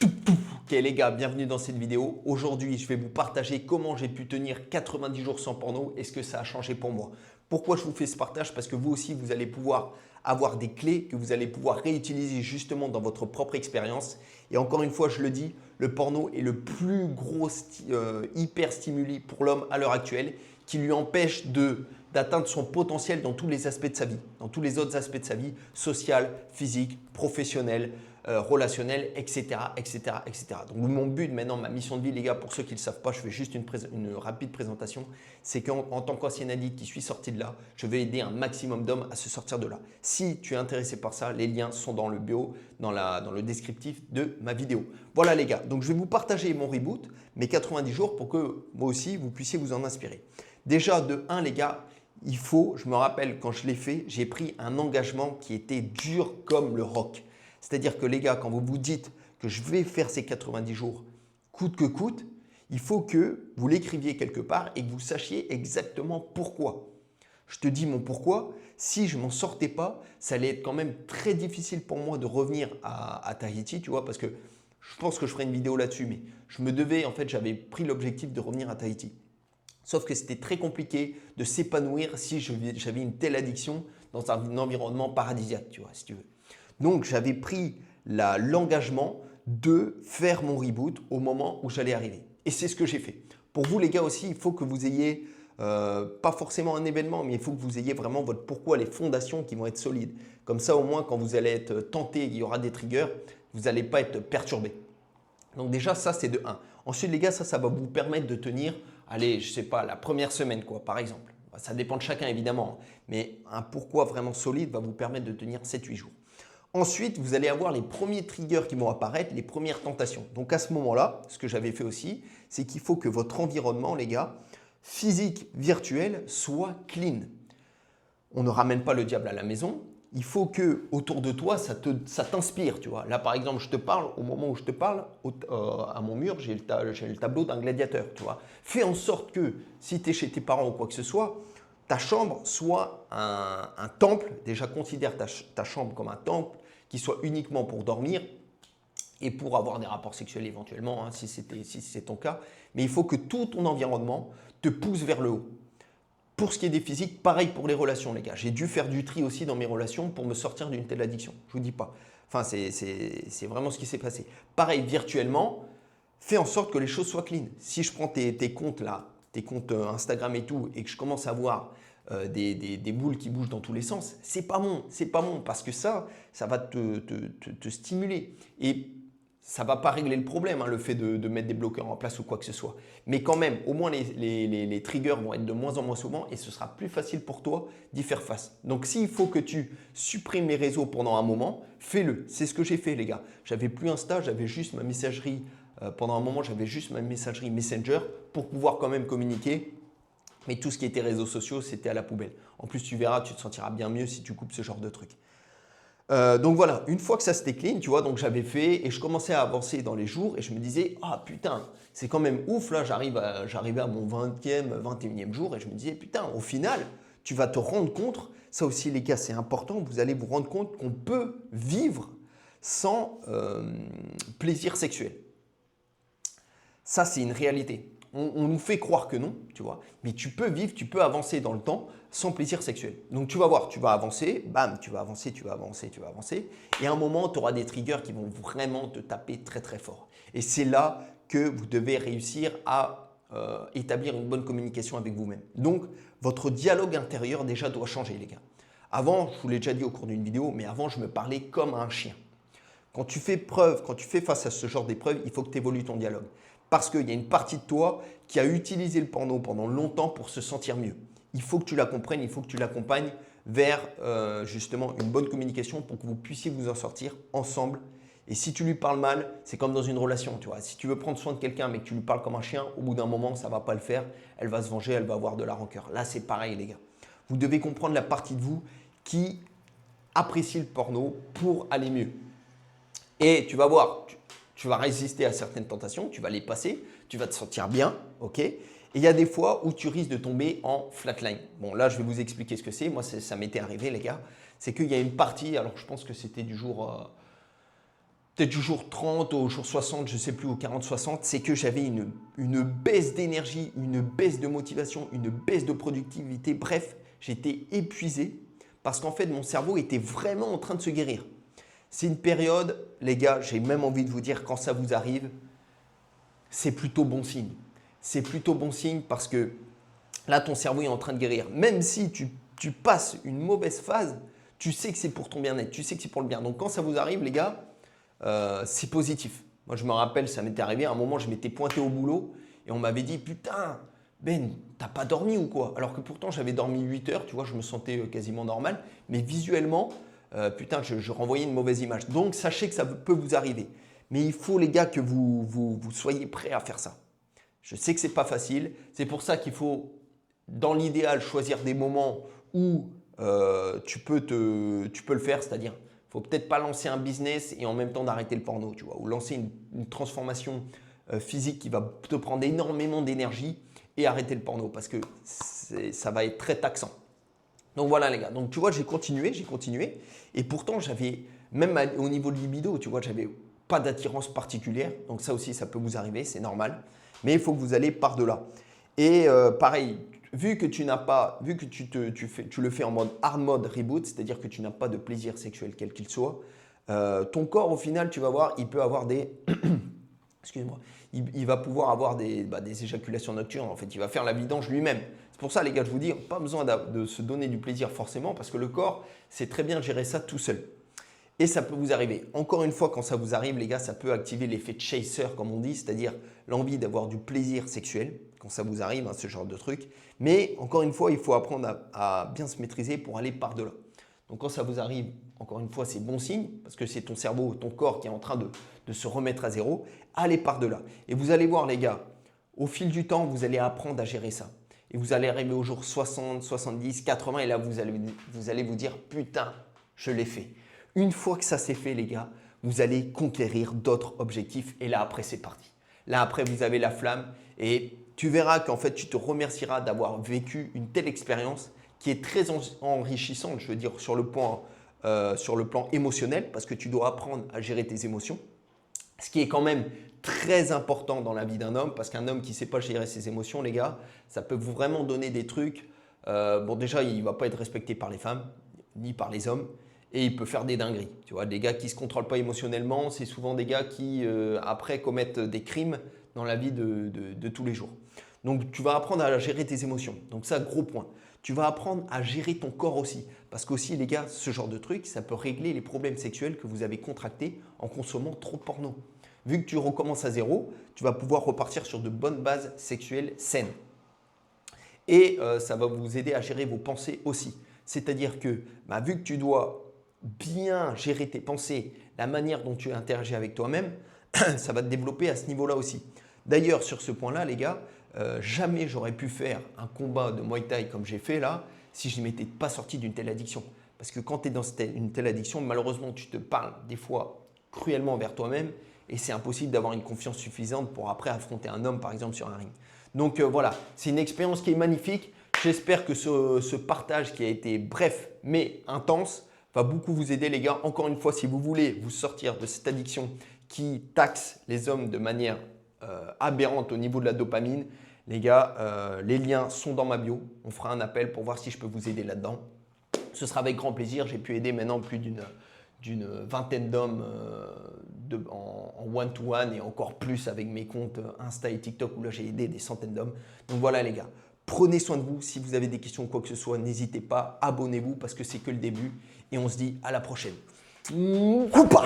Ok les gars, bienvenue dans cette vidéo. Aujourd'hui, je vais vous partager comment j'ai pu tenir 90 jours sans porno et ce que ça a changé pour moi. Pourquoi je vous fais ce partage? Parce que vous aussi, vous allez pouvoir avoir des clés que vous allez pouvoir réutiliser justement dans votre propre expérience. Et encore une fois, je le dis, le porno est le plus gros hyper stimuli pour l'homme à l'heure actuelle qui lui empêche d'atteindre son potentiel dans tous les aspects de sa vie, dans tous les autres aspects de sa vie, social, physique, professionnel, relationnel, etc., etc., etc. Donc mon but maintenant, ma mission de vie, les gars, pour ceux qui ne le savent pas, je fais juste une rapide présentation, c'est qu'en tant qu'ancien addict qui suis sorti de là, je vais aider un maximum d'hommes à se sortir de là. Si tu es intéressé par ça, les liens sont dans le bio, dans le descriptif de ma vidéo. Voilà les gars, donc je vais vous partager mon reboot, mes 90 jours pour que moi aussi, vous puissiez vous en inspirer. Déjà, de 1 les gars, je me rappelle quand je l'ai fait, j'ai pris un engagement qui était dur comme le roc. C'est-à-dire que les gars, quand vous vous dites que je vais faire ces 90 jours coûte que coûte, il faut que vous l'écriviez quelque part et que vous sachiez exactement pourquoi. Je te dis mon pourquoi, si je ne m'en sortais pas, ça allait être quand même très difficile pour moi de revenir à Tahiti, tu vois, parce que je pense que je ferai une vidéo là-dessus, mais j'avais pris l'objectif de revenir à Tahiti. Sauf que c'était très compliqué de s'épanouir si j'avais une telle addiction dans un environnement paradisiaque, tu vois, si tu veux. Donc, j'avais pris l'engagement de faire mon reboot au moment où j'allais arriver. Et c'est ce que j'ai fait. Pour vous, les gars, aussi, il faut que vous ayez, pas forcément un événement, mais il faut que vous ayez vraiment votre pourquoi, les fondations qui vont être solides. Comme ça, au moins, quand vous allez être tenté, il y aura des triggers, vous n'allez pas être perturbé. Donc déjà, ça, c'est de 1. Ensuite, les gars, ça va vous permettre de tenir, allez, je ne sais pas, la première semaine, quoi, par exemple. Ça dépend de chacun, évidemment. Mais un pourquoi vraiment solide va vous permettre de tenir 7-8 jours. Ensuite, vous allez avoir les premiers triggers qui vont apparaître, les premières tentations. Donc à ce moment-là, ce que j'avais fait aussi, c'est qu'il faut que votre environnement, les gars, physique, virtuel, soit clean. On ne ramène pas le diable à la maison. Il faut que autour de toi, ça t'inspire. Tu vois. Là, par exemple, je te parle, au moment où je te parle, à mon mur, j'ai le tableau d'un gladiateur. Tu vois. Fais en sorte que si tu es chez tes parents ou quoi que ce soit, ta chambre soit un temple. Déjà, considère ta chambre comme un temple qui soit uniquement pour dormir et pour avoir des rapports sexuels éventuellement, hein, si c'est ton cas. Mais il faut que tout ton environnement te pousse vers le haut. Pour ce qui est des physiques, pareil pour les relations, les gars. J'ai dû faire du tri aussi dans mes relations pour me sortir d'une telle addiction. Je ne vous dis pas. Enfin, c'est vraiment ce qui s'est passé. Pareil, virtuellement, fais en sorte que les choses soient clean. Si je prends tes comptes là, tes comptes Instagram et tout, et que je commence à voir des boules qui bougent dans tous les sens, c'est pas bon parce que ça va te stimuler. Et ça ne va pas régler le problème, hein, le fait de mettre des bloqueurs en place ou quoi que ce soit. Mais quand même, au moins les triggers vont être de moins en moins souvent et ce sera plus facile pour toi d'y faire face. Donc s'il faut que tu supprimes les réseaux pendant un moment, fais-le. C'est ce que j'ai fait les gars. J'avais plus Insta, j'avais juste ma messagerie. Pendant un moment, j'avais juste ma messagerie Messenger pour pouvoir quand même communiquer. Mais tout ce qui était réseaux sociaux, c'était à la poubelle. En plus, tu verras, tu te sentiras bien mieux si tu coupes ce genre de trucs. Donc voilà, une fois que ça c'était clean, tu vois, donc j'avais fait et je commençais à avancer dans les jours et je me disais, ah putain, c'est quand même ouf, là j'arrivais à mon 20e, 21e jour et je me disais, putain, au final, tu vas te rendre compte, ça aussi les gars, c'est important, vous allez vous rendre compte qu'on peut vivre sans plaisir sexuel. Ça, c'est une réalité. On nous fait croire que non, tu vois, mais tu peux vivre, tu peux avancer dans le temps sans plaisir sexuel. Donc tu vas voir, tu vas avancer, bam, tu vas avancer, tu vas avancer, tu vas avancer, et à un moment, tu auras des triggers qui vont vraiment te taper très très fort. Et c'est là que vous devez réussir à établir une bonne communication avec vous-même. Donc, votre dialogue intérieur déjà doit changer, les gars. Avant, je vous l'ai déjà dit au cours d'une vidéo, mais avant, je me parlais comme un chien. Quand tu fais face à ce genre d'épreuve, il faut que tu évolues ton dialogue. Parce qu'il y a une partie de toi qui a utilisé le porno pendant longtemps pour se sentir mieux. Il faut que tu la comprennes, il faut que tu l'accompagnes vers justement une bonne communication pour que vous puissiez vous en sortir ensemble. Et si tu lui parles mal, c'est comme dans une relation, tu vois. Si tu veux prendre soin de quelqu'un mais que tu lui parles comme un chien, au bout d'un moment, ça ne va pas le faire. Elle va se venger, elle va avoir de la rancœur. Là, c'est pareil, les gars. Vous devez comprendre la partie de vous qui apprécie le porno pour aller mieux. Et tu vas voir, tu vas résister à certaines tentations, tu vas les passer, tu vas te sentir bien, ok? Et il y a des fois où tu risques de tomber en flatline. Bon, là, je vais vous expliquer ce que c'est. Moi, ça m'était arrivé, les gars. C'est qu'il y a une partie, alors je pense que c'était du jour peut-être du jour 30 au jour 60, je ne sais plus, au 40-60, c'est que j'avais une baisse d'énergie, une baisse de motivation, une baisse de productivité. Bref, j'étais épuisé parce qu'en fait, mon cerveau était vraiment en train de se guérir. C'est une période, les gars, j'ai même envie de vous dire, quand ça vous arrive, c'est plutôt bon signe. C'est plutôt bon signe parce que là, ton cerveau est en train de guérir. Même si tu passes une mauvaise phase, tu sais que c'est pour ton bien-être, tu sais que c'est pour le bien. Donc, quand ça vous arrive, les gars, c'est positif. Moi, je me rappelle, ça m'était arrivé. À un moment, je m'étais pointé au boulot et on m'avait dit « Putain, Ben, t'as pas dormi ou quoi ?» Alors que pourtant, j'avais dormi 8 heures, tu vois, je me sentais quasiment normal. Mais visuellement, putain, je renvoyais une mauvaise image. Donc, sachez que ça peut vous arriver. Mais il faut, les gars, que vous soyez prêts à faire ça. Je sais que ce n'est pas facile. C'est pour ça qu'il faut, dans l'idéal, choisir des moments où tu peux le faire. C'est-à-dire, il ne faut peut-être pas lancer un business et en même temps d'arrêter le porno, tu vois, ou lancer une transformation physique qui va te prendre énormément d'énergie et arrêter le porno parce que ça va être très taxant. Donc voilà les gars, donc tu vois j'ai continué et pourtant j'avais, même au niveau de libido, tu vois, j'avais pas d'attirance particulière. Donc ça aussi ça peut vous arriver, c'est normal, mais il faut que vous allez par-delà. Et pareil, vu que tu le fais en mode hard mode reboot, c'est-à-dire que tu n'as pas de plaisir sexuel quel qu'il soit, ton corps au final tu vas voir, il peut avoir des… Excuse-moi, il va pouvoir avoir des éjaculations nocturnes. En fait, il va faire la vidange lui-même. C'est pour ça, les gars, je vous dis, pas besoin de se donner du plaisir forcément parce que le corps sait très bien gérer ça tout seul. Et ça peut vous arriver. Encore une fois, quand ça vous arrive, les gars, ça peut activer l'effet chaser, comme on dit, c'est-à-dire l'envie d'avoir du plaisir sexuel quand ça vous arrive, hein, ce genre de truc. Mais encore une fois, il faut apprendre à bien se maîtriser pour aller par-delà. Donc quand ça vous arrive, encore une fois, c'est bon signe parce que c'est ton cerveau, ton corps qui est en train de se remettre à zéro. Allez par-delà. Et vous allez voir les gars, au fil du temps, vous allez apprendre à gérer ça. Et vous allez arriver au jour 60, 70, 80 et là, vous allez vous dire « Putain, je l'ai fait ». Une fois que ça s'est fait les gars, vous allez conquérir d'autres objectifs et là après, c'est parti. Là après, vous avez la flamme et tu verras qu'en fait, tu te remercieras d'avoir vécu une telle expérience qui est très enrichissante, je veux dire, sur le plan émotionnel, parce que tu dois apprendre à gérer tes émotions, ce qui est quand même très important dans la vie d'un homme, parce qu'un homme qui ne sait pas gérer ses émotions, les gars, ça peut vraiment donner des trucs. Bon, déjà, il ne va pas être respecté par les femmes, ni par les hommes, et il peut faire des dingueries. Tu vois, des gars qui ne se contrôlent pas émotionnellement, c'est souvent des gars qui, après, commettent des crimes dans la vie de tous les jours. Donc, tu vas apprendre à gérer tes émotions. Donc, ça, gros point. Tu vas apprendre à gérer ton corps aussi. Parce qu'aussi, les gars, ce genre de truc, ça peut régler les problèmes sexuels que vous avez contractés en consommant trop de porno. Vu que tu recommences à zéro, tu vas pouvoir repartir sur de bonnes bases sexuelles saines. Et ça va vous aider à gérer vos pensées aussi. C'est-à-dire que vu que tu dois bien gérer tes pensées, la manière dont tu interagis avec toi-même, ça va te développer à ce niveau-là aussi. D'ailleurs, sur ce point-là, les gars, jamais j'aurais pu faire un combat de Muay Thai comme j'ai fait là si je ne m'étais pas sorti d'une telle addiction. Parce que quand tu es dans une telle addiction, malheureusement, tu te parles des fois cruellement vers toi-même et c'est impossible d'avoir une confiance suffisante pour après affronter un homme, par exemple, sur un ring. Donc voilà, c'est une expérience qui est magnifique. J'espère que ce partage qui a été bref mais intense va beaucoup vous aider, les gars. Encore une fois, si vous voulez vous sortir de cette addiction qui taxe les hommes de manière aberrante au niveau de la dopamine, les gars, les liens sont dans ma bio. On fera un appel pour voir si je peux vous aider là-dedans. Ce sera avec grand plaisir. J'ai pu aider maintenant plus d'une vingtaine d'hommes en one-to-one et encore plus avec mes comptes Insta et TikTok où là j'ai aidé des centaines d'hommes. Donc voilà les gars, prenez soin de vous. Si vous avez des questions ou quoi que ce soit, n'hésitez pas, abonnez-vous parce que c'est que le début et on se dit à la prochaine. Coupa!